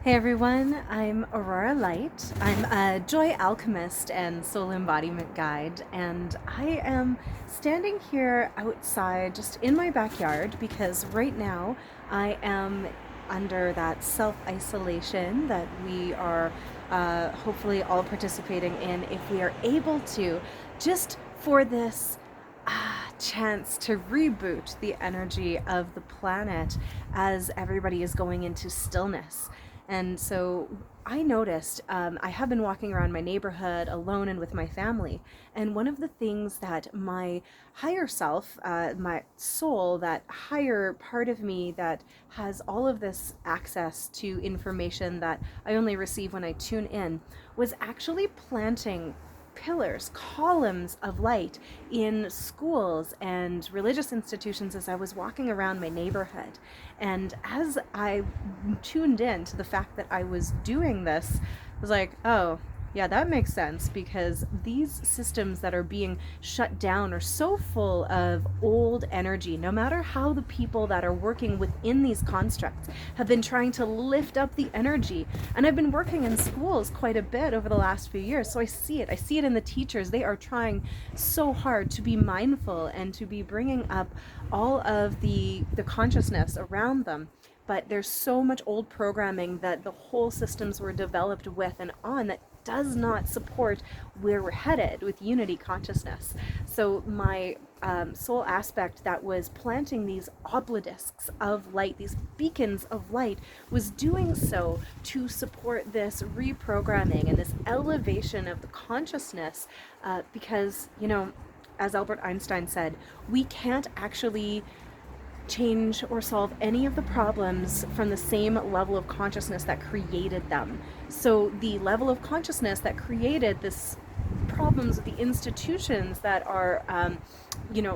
Hey everyone, I'm Aurora Light. I'm a Joy Alchemist and Soul Embodiment Guide, and I am standing here outside just in my backyard because right now I am under that self isolation that we are hopefully all participating in if we are able to, just for this chance to reboot the energy of the planet as everybody is going into stillness. And so I noticed I have been walking around my neighborhood alone and with my family. And one of the things that my higher self, my soul, that higher part of me that has all of this access to information that I only receive when I tune in, was actually planting pillars, columns of light in schools and religious institutions as I was walking around my neighborhood. And as I tuned in to the fact that I was doing this, I was like, oh, yeah, that makes sense because these systems that are being shut down are so full of old energy. No matter how the people that are working within these constructs have been trying to lift up the energy. And I've been working in schools quite a bit over the last few years, so I see it. I see it in the teachers. They are trying so hard to be mindful and to be bringing up all of the consciousness around them, but there's so much old programming that the whole systems were developed with and on that does not support where we're headed with unity consciousness. So my soul aspect that was planting these obelisks of light, these beacons of light, was doing so to support this reprogramming and this elevation of the consciousness, because, as Albert Einstein said, we can't actually change or solve any of the problems from the same level of consciousness that created them. So the level of consciousness that created this problems with the institutions that are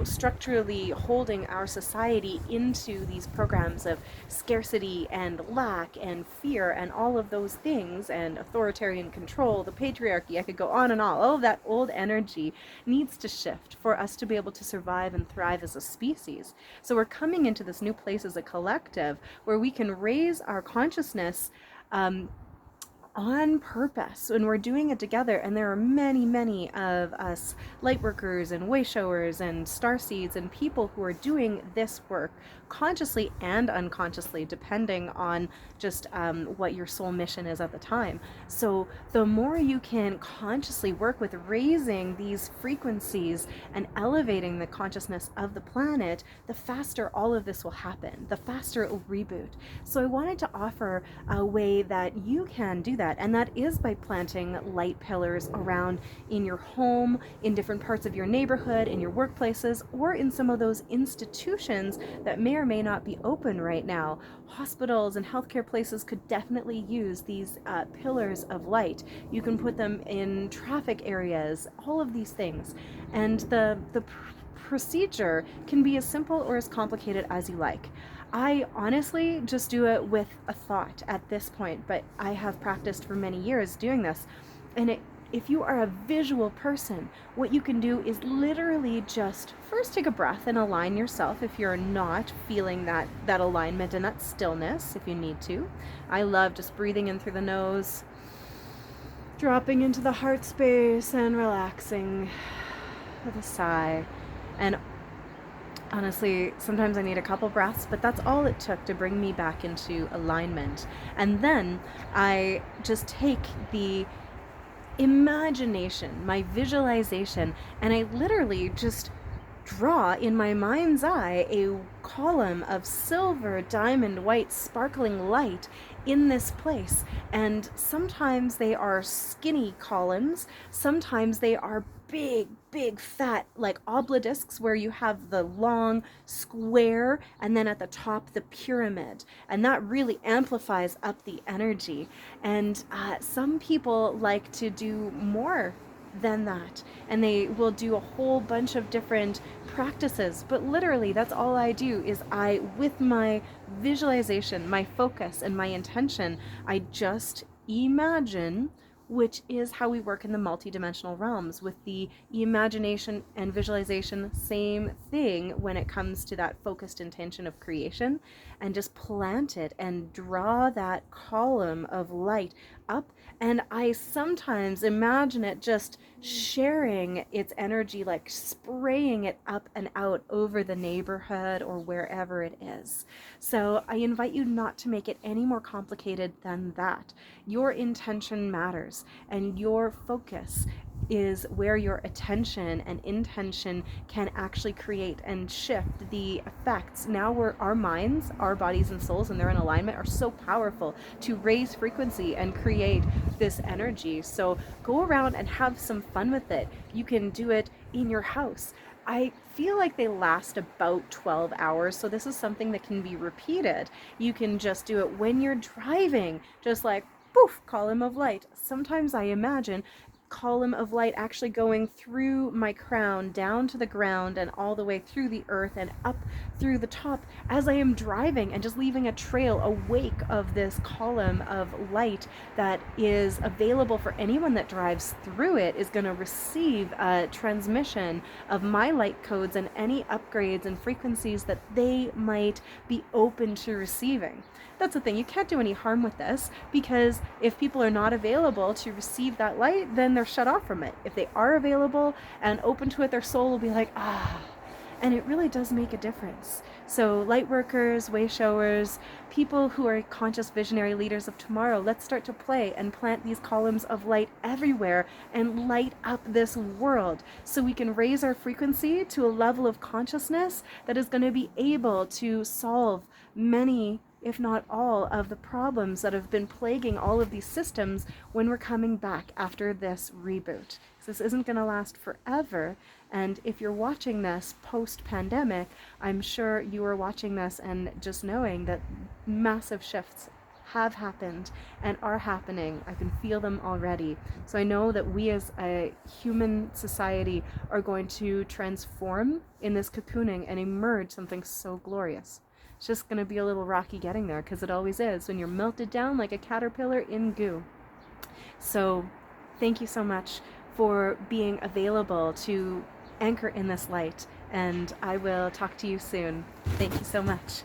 structurally holding our society into these programs of scarcity and lack and fear and all of those things, and authoritarian control, the patriarchy, I could go on and on. All of that old energy needs to shift for us to be able to survive and thrive as a species. So we're coming into this new place as a collective where we can raise our consciousness on purpose, and we're doing it together. And there are many of us lightworkers and wayshowers and starseeds and people who are doing this work consciously and unconsciously, depending on just what your soul mission is at the time. So the more you can consciously work with raising these frequencies and elevating the consciousness of the planet, the faster all of this will happen, the faster it will reboot. So I wanted to offer a way that you can do that, and that is by planting light pillars around in your home, in different parts of your neighborhood, in your workplaces, or in some of those institutions that may or may not be open right now. Hospitals and healthcare places could definitely use these pillars of light. You can put them in traffic areas, all of these things. And the procedure can be as simple or as complicated as you like. I honestly just do it with a thought at this point, but I have practiced for many years doing this. And if you are a visual person, what you can do is literally just first take a breath and align yourself if you're not feeling that alignment and that stillness, if you need to. I love just breathing in through the nose, dropping into the heart space and relaxing with a sigh. And honestly, sometimes I need a couple breaths, but that's all it took to bring me back into alignment. And then I just take the imagination, my visualization, and I literally just draw in my mind's eye a column of silver, diamond, white, sparkling light in this place. And sometimes they are skinny columns, sometimes they are big fat like obelisks where you have the long square and then at the top the pyramid, and that really amplifies up the energy. And some people like to do more than that, and they will do a whole bunch of different practices, but literally that's all I do is I, with my visualization, my focus and my intention, I just imagine which is how we work in the multidimensional realms with the imagination and visualization. Same thing when it comes to that focused intention of creation, and just plant it and draw that column of light up. And I sometimes imagine it just sharing its energy, like spraying it up and out over the neighborhood or wherever it is. So I invite you not to make it any more complicated than that. Your intention matters, and your focus is where your attention and intention can actually create and shift the effects. Now our minds, our bodies and souls, and they're in alignment, are so powerful to raise frequency and create this energy. So go around and have some fun with it. You can do it in your house. I feel like they last about 12 hours, so this is something that can be repeated. You can just do it when you're driving, just like poof, column of light. Sometimes I imagine column of light actually going through my crown down to the ground and all the way through the earth and up through the top as I am driving, and just leaving a trail, a wake of this column of light that is available for anyone that drives through it, is going to receive a transmission of my light codes and any upgrades and frequencies that they might be open to receiving. That's the thing, you can't do any harm with this, because if people are not available to receive that light, then they're shut off from it. If they are available and open to it, their soul will be like, ah. And it really does make a difference. So light workers, wayshowers, people who are conscious visionary leaders of tomorrow, let's start to play and plant these columns of light everywhere and light up this world, so we can raise our frequency to a level of consciousness that is going to be able to solve many, if not all, of the problems that have been plaguing all of these systems when we're coming back after this reboot. So this isn't going to last forever. And if you're watching this post-pandemic, I'm sure you are watching this and just knowing that massive shifts have happened and are happening. I can feel them already. So I know that we as a human society are going to transform in this cocooning and emerge something so glorious. It's just going to be a little rocky getting there, because it always is when you're melted down like a caterpillar in goo. So thank you so much for being available to anchor in this light, and I will talk to you soon. Thank you so much.